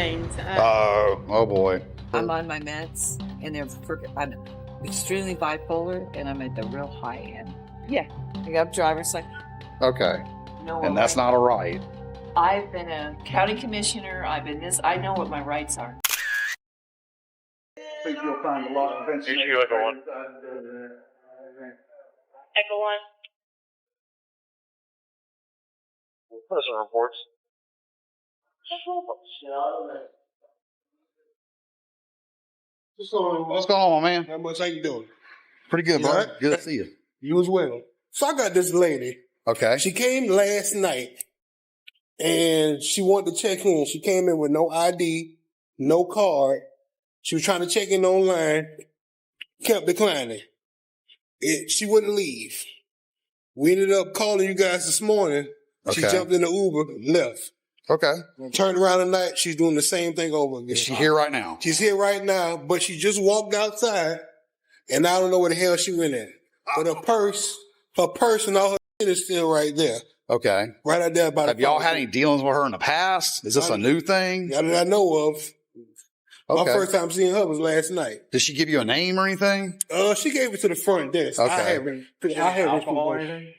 names. Oh boy. I'm on my meds, and I'm extremely bipolar, and I'm at the real high end. Yeah, I got a driver's license. Okay. No, And that's not a right. I've been a county commissioner. I've been this. I know what my rights are. Think you'll find a lot of events. Echo 1. Echo 1. Present reports. What's going on, man? How much? How you doing? Pretty good, You bro. all right? Good to see you. You as well. So I got this lady. Okay. She came last night, and she wanted to check in. She came in with no ID, no card. She was trying to check in online, kept declining. She wouldn't leave. We ended up calling you guys this morning. She Okay. jumped in the Uber and left. Okay. Turned around tonight, she's doing the same thing over again. Is she here right now? She's here right now, but she just walked outside, and I don't know where the hell she went in. But her purse and all her shit is still right there. Okay. Right out there by the Have y'all had phone. any dealings with her in the past? Is this a new thing? Not that I know of. My Okay. first time seeing her was last night. Did she give you a name or anything? She gave it to the front desk. Okay. I haven't. Alcohol or anything?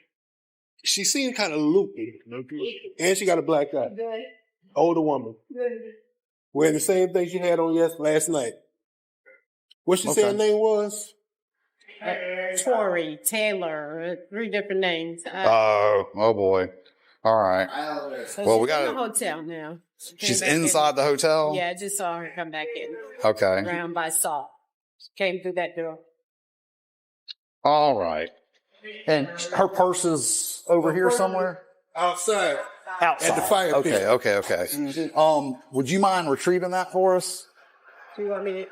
She seemed kind of loopy. And she got a black eye. Good. Older woman. Good. Wearing the same thing she had on last night. What she Okay. said her name was? Tori, Taylor, 3 different names. Oh boy. All right. So well, she's we got in the hotel now. She came She's back in. inside the hotel? Yeah, I just saw her come back in. Okay. Around by Salt. She came through that door. All right. And her purse is over here somewhere? Outside. Outside. At the fire pit. Okay. Would you mind retrieving that for us? Do you want me to?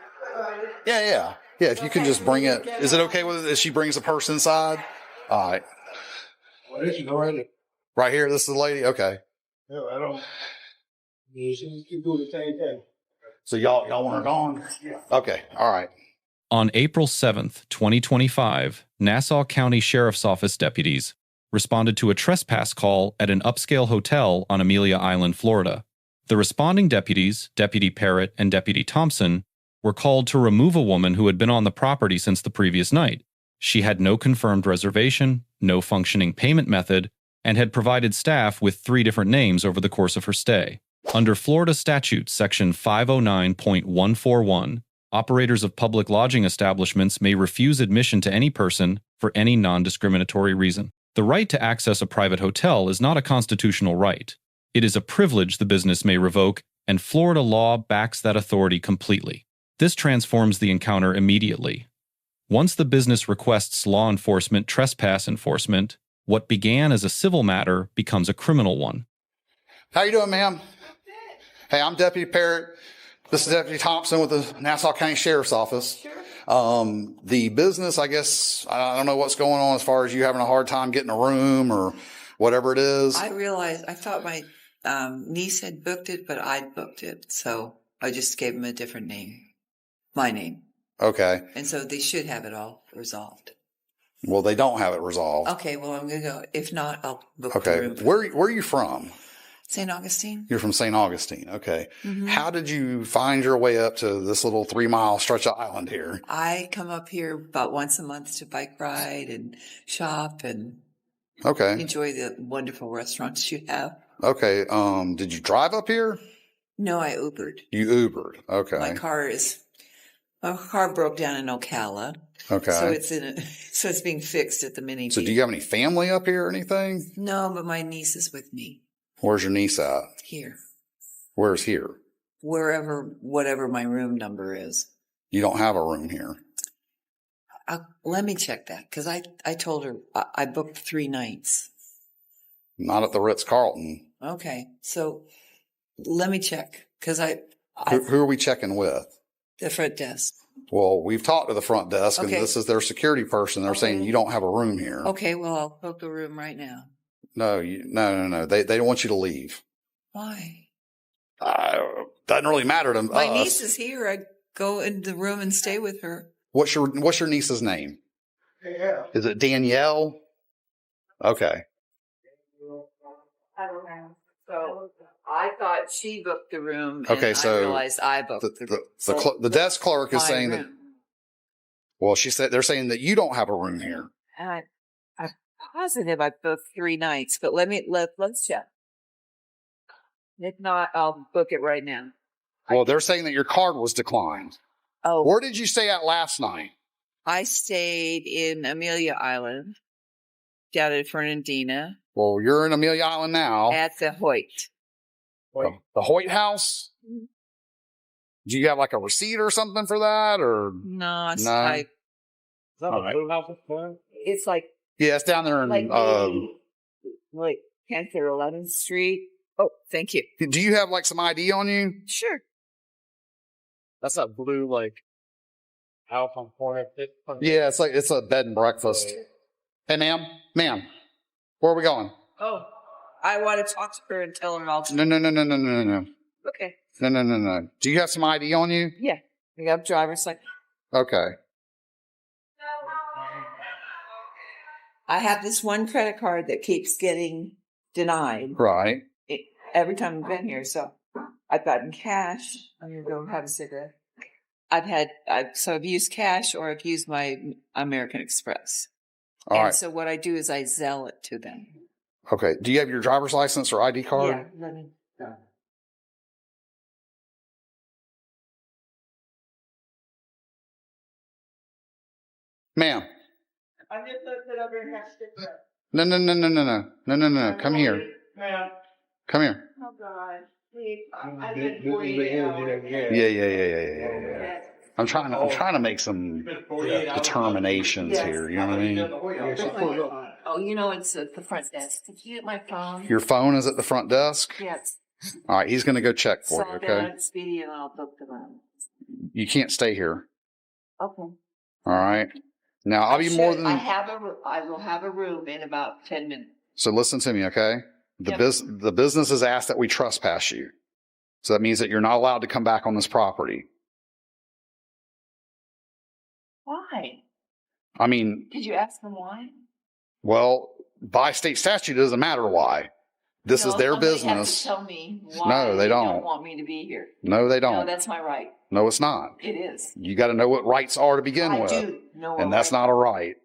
Yeah. Yeah, if you can just bring it. Is it okay with it if she brings the purse inside? All right. Well, this is right there. Right here, this is the lady? Okay. Yeah, I don't. She keep doing the same thing. So y'all want her gone? Okay. All right. On April 7th, 2025, Nassau County Sheriff's Office deputies responded to a trespass call at an upscale hotel on Amelia Island, Florida. The responding deputies, Deputy Parrott and Deputy Thompson, were called to remove a woman who had been on the property since the previous night. She had no confirmed reservation, no functioning payment method, and had provided staff with 3 different names over the course of her stay. Under Florida Statutes, Section 509.141, operators of public lodging establishments may refuse admission to any person for any non-discriminatory reason. The right to access a private hotel is not a constitutional right. It is a privilege the business may revoke, and Florida law backs that authority completely. This transforms the encounter immediately. Once the business requests law enforcement trespass enforcement, what began as a civil matter becomes a criminal one. How you doing, ma'am? Hey, I'm Deputy Parrott. This is Deputy Thompson with the Nassau County Sheriff's Office. Sure. The business, I guess, I don't know what's going on as far as you having a hard time getting a room or whatever it is. I realized, I thought my niece had booked it, but I'd booked it. So I just gave him a different name. My name. Okay. And so they should have it all resolved. Well, they don't have it resolved. Okay, well, I'm going to go. If not, I'll book the Okay. room. Where are you from? St. Augustine? You're from St. Augustine. Okay. Mhm. How did you find your way up to this little 3-mile stretch of island here? I come up here about once a month to bike ride and shop and Okay. enjoy the wonderful restaurants you have. Okay. Did you drive up here? No, I Ubered. You Ubered. Okay. My car broke down in Ocala. Okay. So it's being fixed at the mini. So do you have any family up here or anything? No, but my niece is with me Where's your niece at? here. Where's here? Whatever my room number is. You don't have a room here. Let me check that because I told her I booked 3 nights. Not at the Ritz-Carlton. Okay, so let me check because Who are we checking with? the front desk. Well, we've talked to the front desk, and Okay. this is their security person. They're saying you don't have a room here. Okay, well I'll book the room right now. No. They don't want you to leave. Why? Doesn't really matter to My us. niece is here. I go in the room and stay with her. What's your niece's name? Yeah. Is it Danielle? Okay. I don't know. So I thought she booked the room. And Okay, I so realized I booked the room. the desk clerk is My saying that. room. Well, she said they're saying that you don't have a room here. And I'm positive I booked 3 nights, but let's check. If not, I'll book it right now. Well, they're saying that your card was declined. Oh, Where did you stay at last night? I stayed in Amelia Island, down in Fernandina, Well, you're in Amelia Island now. at the Hoyt. The Hoyt House. Do you have like a receipt or something for that, or No, it's No. like Is that All right. blue house up there? it's like yeah, it's down there in. like 10th or 11th Street. Oh, thank you. Do you have like some ID on you? Sure. That's that blue, like, house on corner. Yeah, it's a bed and breakfast. Hey, ma'am, where are we going? Oh, I want to talk to her and tell her I'll. No. Okay. No. Do you have some ID on you? Yeah. We got driver's license. Okay. I have this one credit card that keeps getting denied Right. every time I've been here. So I've gotten cash. I'm gonna go have a cigarette. I've used cash or I've used my American Express. All and right. so what I do is I Zelle it to them. Okay. Do you have your driver's license or ID card? Yeah. Let me. Ma'am. I just looked it up here and have to No. Come here. Man. Come here. Oh, God. Please. I did 48 hours. Yeah. I'm trying to make some determinations here. You know what I mean? Oh, it's at the front desk. Did you get my phone? Your phone is at the front desk. Yes. All right. He's going to go check for you. So Okay. then Speedy and I'll book the room. You can't stay here. Okay. All right. Now I'll be more than. I will have a room in about 10 minutes. So listen to me, okay? Yep. The business has asked that we trespass you. So that means that you're not allowed to come back on this property. Why? I mean, Did you ask them why? well, by state statute, it doesn't matter why. This is their somebody has business. to tell me why No, they don't. want me to be here. No, they No, don't. that's my right. No, it's not. It is. You got to know what rights are to begin I with. do know what And that's my- not a right.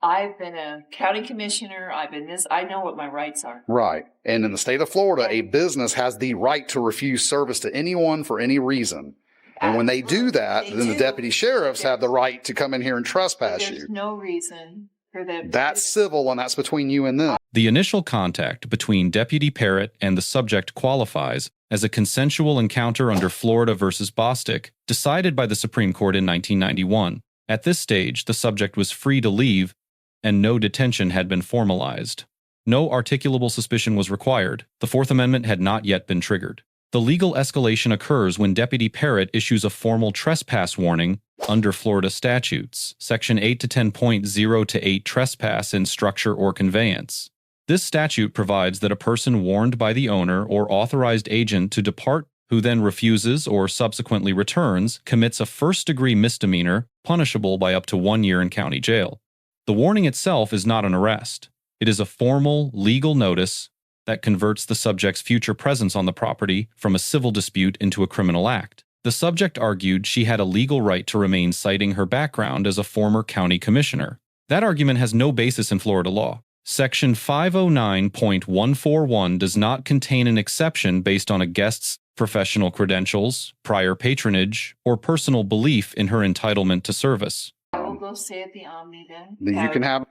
I've been a county commissioner. I've been this. I know what my rights are. Right. And in the state of Florida, a business has the right to refuse service to anyone for any reason. And when they do that, They then the do. deputy sheriffs have the right to come in here and trespass There's you. no reason for them. That's civil, and that's between you and them. The initial contact between Deputy Parrott and the subject qualifies as a consensual encounter under Florida versus Bostick, decided by the Supreme Court in 1991. At this stage, the subject was free to leave, and no detention had been formalized. No articulable suspicion was required. The Fourth Amendment had not yet been triggered. The legal escalation occurs when Deputy Parrott issues a formal trespass warning under Florida statutes, Section 8 to 10.0 to 8 trespass in structure or conveyance. This statute provides that a person warned by the owner or authorized agent to depart who then refuses or subsequently returns commits a first-degree misdemeanor punishable by up to 1 year in county jail. The warning itself is not an arrest. It is a formal, legal notice that converts the subject's future presence on the property from a civil dispute into a criminal act. The subject argued she had a legal right to remain, citing her background as a former county commissioner. That argument has no basis in Florida law. Section 509.141 does not contain an exception based on a guest's professional credentials, prior patronage, or personal belief in her entitlement to service. I will go stay at the Omni then. You can have.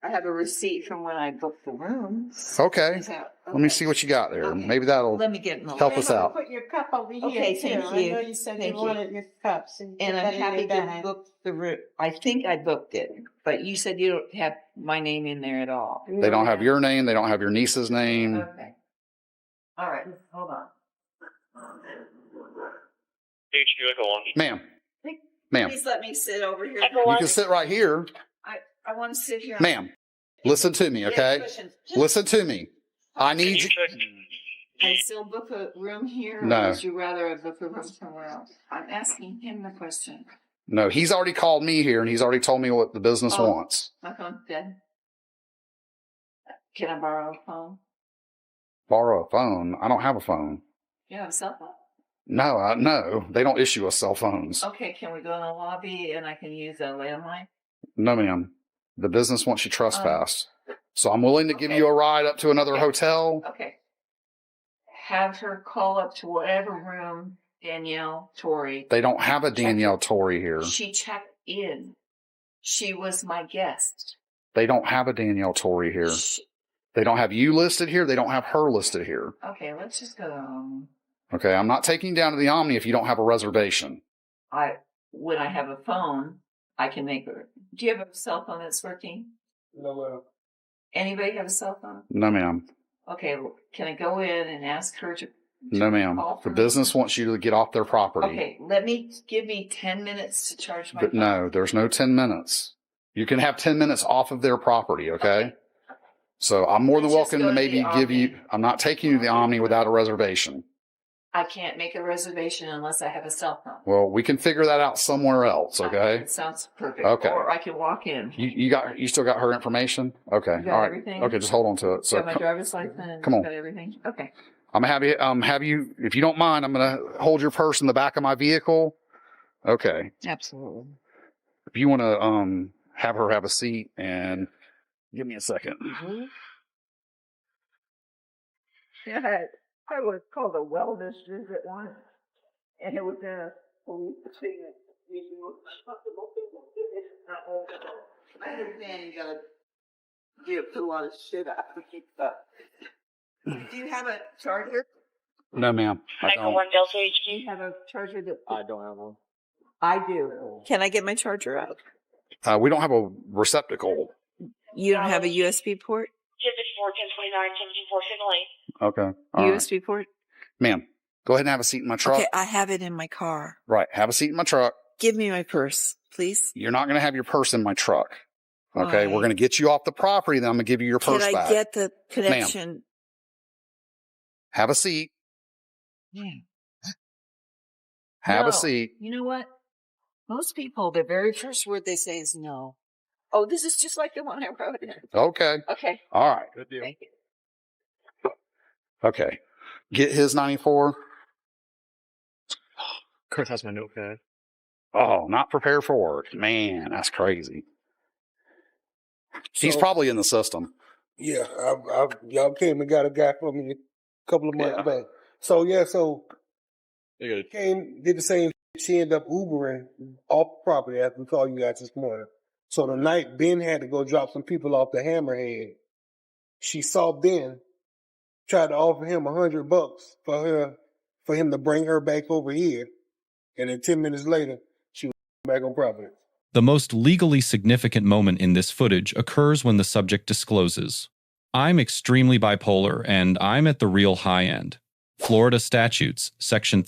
I have a receipt from when I booked the room. Okay. Is that- Let me see what you got there. Okay. Maybe that'll Let me get in the help us out. Put your cup over here. Okay, too. thank I you. know you said Thank you you. wanted your cups. And And put I'm that in happy your to bag. book the room. I think I booked it, but you said you don't have my name in there at all. They don't have your name. They don't have your niece's name. Okay. All right. Hold on. Ma'am. Ma'am. Please let me sit over here. You can sit right here. I want to sit here. Ma'am. Listen to me, okay? Listen to me. I need you. Can I still book a room here? No. Or would you rather I book a room somewhere else? I'm asking him the question. No, he's already called me here and he's already told me what the business Oh. wants. My phone's dead. Can I borrow a phone? Borrow a phone? I don't have a phone. You have a cell phone? No, they don't issue us cell phones. Okay, can we go in the lobby and I can use a landline? No, ma'am. The business wants you trespassed. So I'm willing to give you a ride up to another hotel. Okay. Have her call up to whatever room Danielle Torrey. They don't have a Danielle Torrey here. She checked in. She was my guest. They don't have a Danielle Torrey here. They don't have you listed here. They don't have her listed here. Okay, let's just go. Okay, I'm not taking you down to the Omni if you don't have a reservation. When I have a phone, I can make her. Do you have a cell phone that's working? No, Anybody have a cell phone? No, ma'am. Okay, can I go in and ask her to? No, ma'am. The business wants you to get off their property. Okay, give me 10 minutes to charge my But phone. no, there's no 10 minutes. You can have 10 minutes off of their property, okay? So I'm more than Let's just welcome go to to maybe the give you, Omni. I'm not taking you to the Omni without a reservation. I can't make a reservation unless I have a cell phone. Well, we can figure that out somewhere else, okay? It sounds perfect. Okay. Or I can walk in. You still got her information? Okay. You got all right. everything? Okay, just hold on to it. You So got my driver's license. come on. Got everything. Okay. I'm gonna have you, if you don't mind, I'm gonna hold your purse in the back of my vehicle. Okay. Absolutely. If you want to have her have a seat and give me a second. Yeah, I was called a wellness visit once, and it was in a police thing. I understand you gotta put a lot of shit out to keep up. Do you have a charger? No, ma'am. I Echo don't. 1 Delta Do HQ. you have a charger that I don't have one. I do? Can I get my charger out? We don't have a receptacle. You don't have a USB port? 1054, 1029, 724, signal 8. Okay. All right. USB port? Ma'am, go ahead and have a seat in my truck. Okay, I have it in my car. Right. Have a seat in my truck. Give me my purse, please. You're not going to have your purse in my truck. Okay. Why? We're going to get you off the property. Then I'm going to give you your purse Can I back. get the connection? Have a seat. Yeah. Have No. a seat. You know what? Most people, the very first word they say is no. Oh, this is just like the one I wrote in. Okay. Okay. All right. Good deal. Thank you. Okay. Get his 94. Kurt has my notepad. Oh, not prepared for work. Man, that's crazy. He's So- probably in the system. Yeah, y'all came and got a guy for me a couple of months back. So You gotta- came, did the same. She ended up Ubering off the property after we called you guys this morning. So the night Ben had to go drop some people off the Hammerhead, she saw Ben, tried to offer him $100 for him to bring her back over here, and then 10 minutes later she was back on property. The most legally significant moment in this footage occurs when the subject discloses, "I'm extremely bipolar and I'm at the real high end." Florida Statutes, Section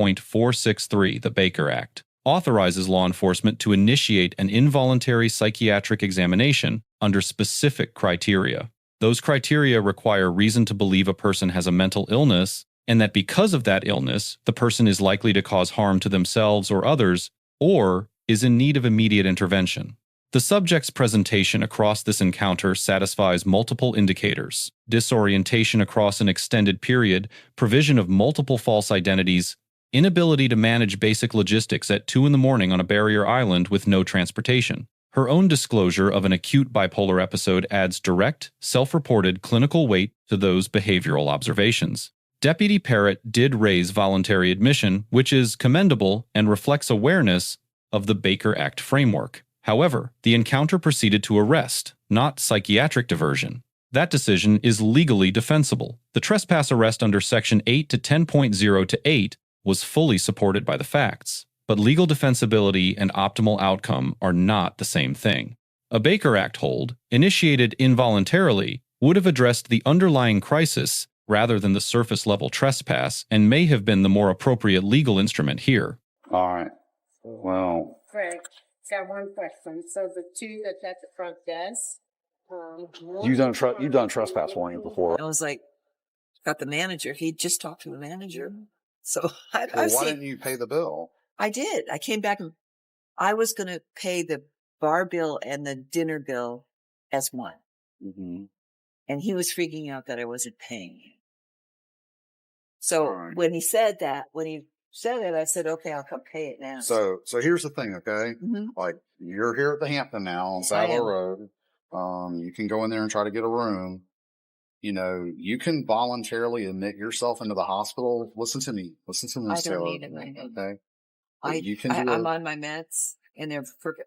394.463, the Baker Act, authorizes law enforcement to initiate an involuntary psychiatric examination under specific criteria. Those criteria require reason to believe a person has a mental illness, and that because of that illness, the person is likely to cause harm to themselves or others, or is in need of immediate intervention. The subject's presentation across this encounter satisfies multiple indicators: disorientation across an extended period, provision of multiple false identities, inability to manage basic logistics at 2 a.m. on a barrier island with no transportation. Her own disclosure of an acute bipolar episode adds direct, self-reported clinical weight to those behavioral observations. Deputy Parrott did raise voluntary admission, which is commendable and reflects awareness of the Baker Act framework. However, the encounter proceeded to arrest, not psychiatric diversion. That decision is legally defensible. The trespass arrest under Section 8 to 10.0 to 8 was fully supported by the facts, but legal defensibility and optimal outcome are not the same thing. A Baker Act hold, initiated involuntarily, would have addressed the underlying crisis rather than the surface-level trespass and may have been the more appropriate legal instrument here. All right. Well, Greg, got one question. So the two that's at the front desk, you've done trespass warnings before. I was like, got the manager. He just talked to the manager. So Well, why didn't you pay the bill? I did. I came back and I was going to pay the bar bill and the dinner bill as one. Mm-hmm. And he was freaking out that I wasn't paying. So Alright. when he said it, I said, okay, I'll come pay it now. So here's the thing, okay? Mhm. Like, you're here at the Hampton now on Yes, I Saddle am. Road. You can go in there and try to get a room. You know, you can voluntarily admit yourself into the hospital. Listen to me, I Miss don't Taylor, need it right now. okay? You can do I'm a- on my meds, and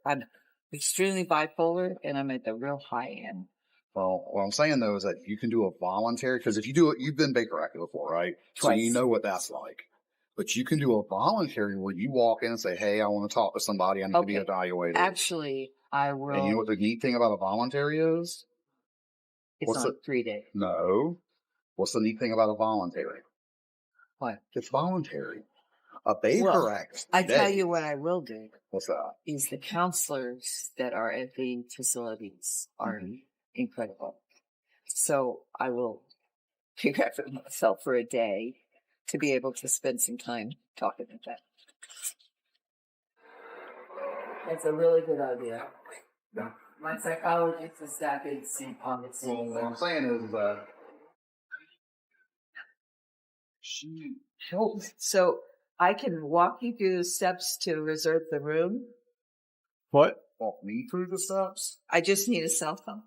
I'm extremely bipolar, and I'm at the real high end. Well, what I'm saying though is that you can do a voluntary, because if you do it, you've been Baker acted before, right? So you Twice. know what that's like. But you can do a voluntary where you walk in and say, hey, I want to talk to somebody. I need to be Okay. evaluated. Actually, I will. And you know what the neat thing about a voluntary is? It's what's on 3 days. No. What's the neat thing about a voluntary? What? It's voluntary. A Baker Well, Act. I tell day- you what I will do What's that? is the counselors that are at the facilities are Mm-hmm. incredible. So I will figure out for myself for a day to be able to spend some time talking to them. That's a really good idea. Yeah. My psychologist is that big see on the Well, what I'm saying is that So I can walk you through the steps to reserve the room. What? walk me through the steps. I just need a cell phone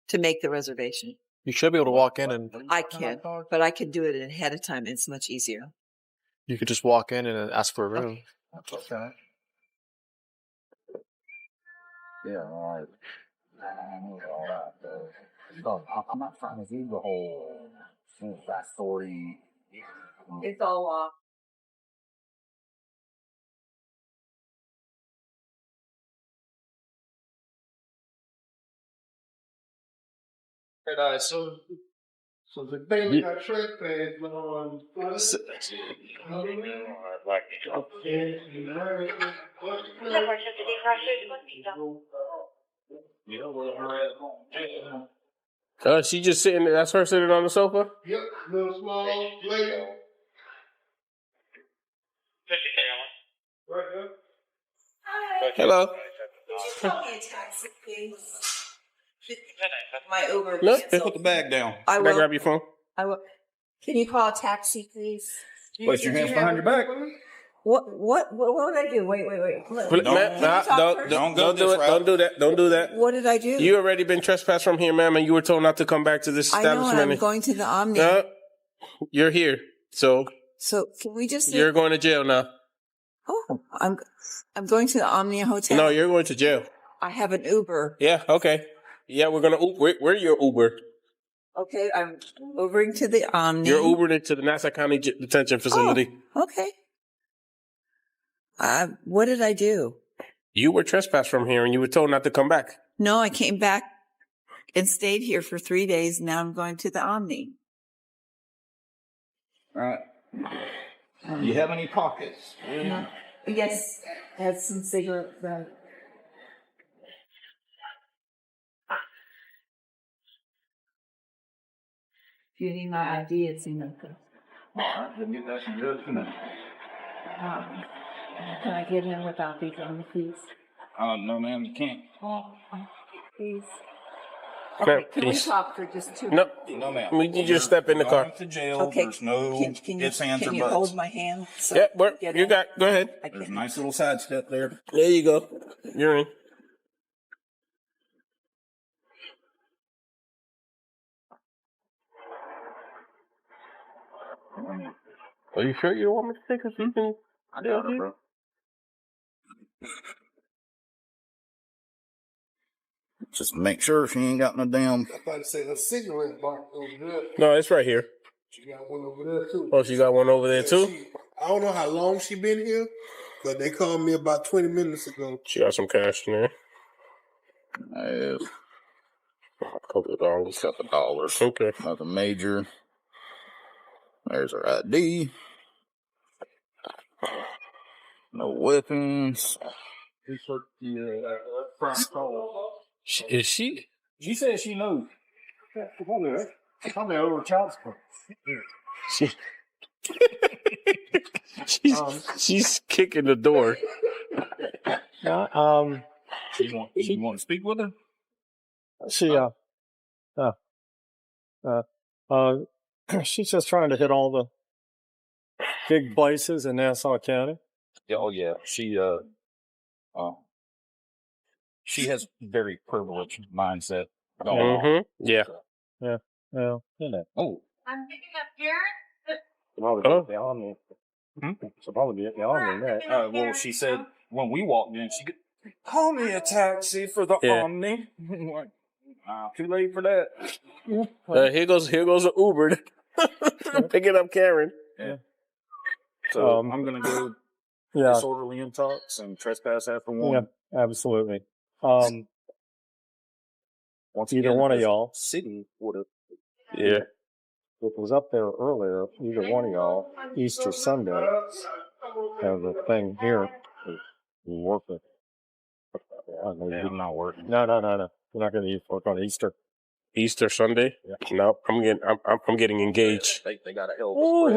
to make the reservation. You should be able to walk in and I can, but I can do it ahead of time. It's much easier. you could just walk in and ask for a room. That's okay. Yeah, all right. I know all that, though. So, I'm not trying to do the whole backstory. It's all off. And so the thing got trespassed on. She just sitting there. That's her sitting on the sofa? Yep, little small lady. Right there. Hello. Could you call me a taxi, please? My Uber No, canceled. put the bag down. I Can I will. grab your phone? I will. Can you call a taxi, please? Place your hands behind your back. What would I do? Wait. Look, Don't, can you talk first? don't do it. Don't do that. Don't do that. What did I do? You already been trespassed from here, ma'am, and you were told not to come back to this I know, establishment. and I'm going to the Omni. No, you're here, so So can we just? you're going to jail now. Oh, I'm going to the Omnia Hotel. No, you're going to jail. I have an Uber. Yeah, okay. Yeah, we're gonna. Where your Uber? Okay, I'm Ubering to the Omni. You're Ubering to the Nassau County detention facility. Oh, okay. What did I do? You were trespassed from here, and you were told not to come back. No, I came back and stayed here for 3 days. Now I'm going to the Omni. All right. Do you have any pockets? Yes, I have some cigarettes. If you need my ID, it's in the. All right, then get that some just a minute. Can I get in without these on the please? No, ma'am, you can't. Please. Ma'am, Okay, can we please. talk for just 2 No, minutes? No, ma'am. we need you to step in the car. Going to jail. Okay. There's no Can ifs, ands, or you buts. hold my hand? So Yeah, I can get you in? got. Go ahead. I There's a can. nice little side step there. There you go. You're in. Are you sure you don't want me to take a seat? I got it, bro. Just make sure she ain't got no damn. I thought to say a cigarette box over there. No, it's right here. She got one over there too. Oh, she got one over there too? I don't know how long she been here, but they called me about 20 minutes ago. She got some cash in there. Yes. Couple of dollars. Couple dollars. Okay. Nothing major. There's her ID. No weapons. Is she? She said she knows. Probably over child support. She's kicking the door. Yeah. You want to speak with her? She she's just trying to hit all the big places in Nassau County. Oh yeah, she has very privileged mindset going on. Yeah. Yeah. Yeah. Oh, I'm picking up Karen. Oh. they all knew. So probably they all knew that. Well, she said when we walked in, she could call me a taxi for the Yeah. Omni. I'm like, too late for that. Here goes an Uber. Picking up Karen. Yeah. So Um, I'm gonna go Yeah. disorderly intox and trespass after one. Yeah. Absolutely. Once Either again, one of the y'all. city would have. Yeah. It was up there earlier. Either one of y'all, Easter Sunday, have a thing here. You work it. I'm not working. No. You're not going to work on Easter. Easter Sunday. Yeah. Nope. I'm getting engaged. They got a hell of a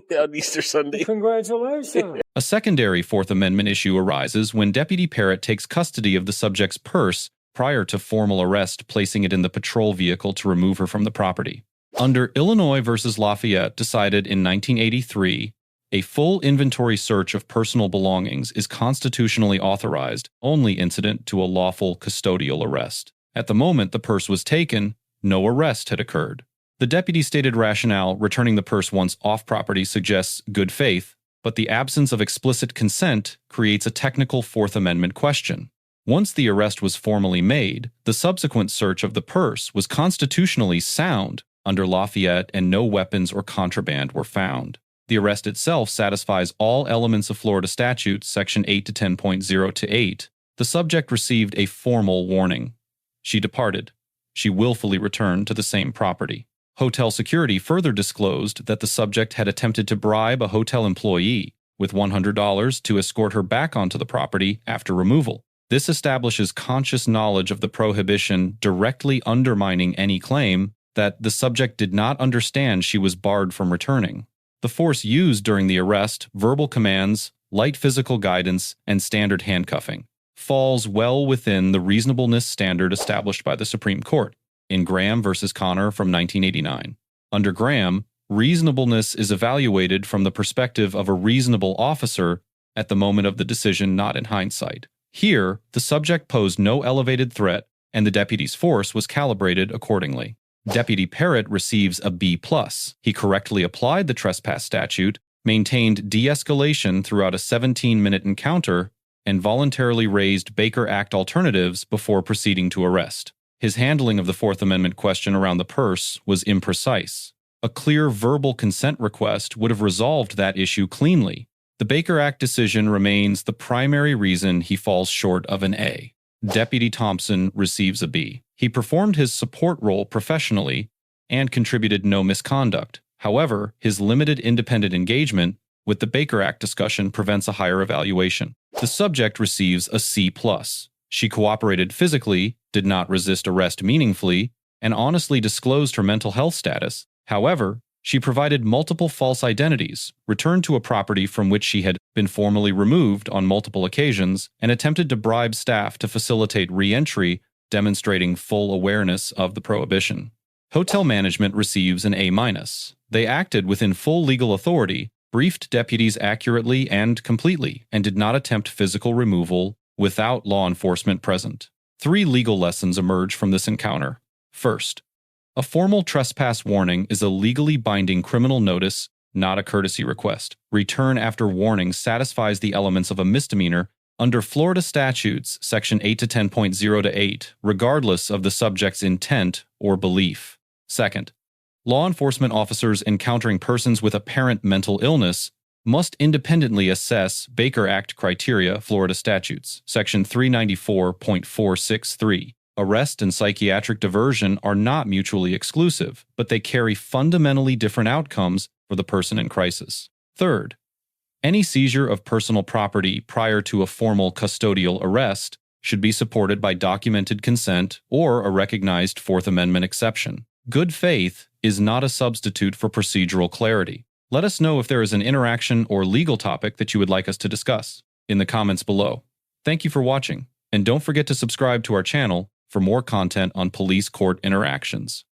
spread. On Easter Sunday. Congratulations. A secondary Fourth Amendment issue arises when Deputy Parrott takes custody of the subject's purse prior to formal arrest, placing it in the patrol vehicle to remove her from the property. Under Illinois versus Lafayette, decided in 1983, a full inventory search of personal belongings is constitutionally authorized, only incident to a lawful custodial arrest. At the moment the purse was taken, no arrest had occurred. The deputy stated rationale returning the purse once off property suggests good faith, but the absence of explicit consent creates a technical Fourth Amendment question. Once the arrest was formally made, the subsequent search of the purse was constitutionally sound under Lafayette, and no weapons or contraband were found. The arrest itself satisfies all elements of Florida statutes, section 8 to 10.0 to 8. The subject received a formal warning. She departed. She willfully returned to the same property. Hotel security further disclosed that the subject had attempted to bribe a hotel employee with $100 to escort her back onto the property after removal. This establishes conscious knowledge of the prohibition, directly undermining any claim that the subject did not understand she was barred from returning. The force used during the arrest, verbal commands, light physical guidance, and standard handcuffing, falls well within the reasonableness standard established by the Supreme Court in Graham versus Connor from 1989. Under Graham, reasonableness is evaluated from the perspective of a reasonable officer at the moment of the decision, not in hindsight. Here, the subject posed no elevated threat, and the deputy's force was calibrated accordingly. Deputy Parrott receives a B+. He correctly applied the trespass statute, maintained de-escalation throughout a 17-minute encounter, and voluntarily raised Baker Act alternatives before proceeding to arrest. His handling of the Fourth Amendment question around the purse was imprecise. A clear verbal consent request would have resolved that issue cleanly. The Baker Act decision remains the primary reason he falls short of an A. Deputy Thompson receives a B. He performed his support role professionally and contributed no misconduct. However, his limited independent engagement with the Baker Act discussion prevents a higher evaluation. The subject receives a C+. She cooperated physically, did not resist arrest meaningfully, and honestly disclosed her mental health status. However, she provided multiple false identities, returned to a property from which she had been formally removed on multiple occasions, and attempted to bribe staff to facilitate re-entry, demonstrating full awareness of the prohibition. Hotel management receives an A-. They acted within full legal authority, briefed deputies accurately and completely, and did not attempt physical removal without law enforcement present. 3 legal lessons emerge from this encounter. First, a formal trespass warning is a legally binding criminal notice, not a courtesy request. Return after warning satisfies the elements of a misdemeanor under Florida statutes, section 8 to 10.0 to 8, regardless of the subject's intent or belief. Second, law enforcement officers encountering persons with apparent mental illness must independently assess Baker Act criteria, Florida statutes, section 394.463. Arrest and psychiatric diversion are not mutually exclusive, but they carry fundamentally different outcomes for the person in crisis. Third, any seizure of personal property prior to a formal custodial arrest should be supported by documented consent or a recognized Fourth Amendment exception. Good faith is not a substitute for procedural clarity. Let us know if there is an interaction or legal topic that you would like us to discuss in the comments below. Thank you for watching, and don't forget to subscribe to our channel for more content on police court interactions.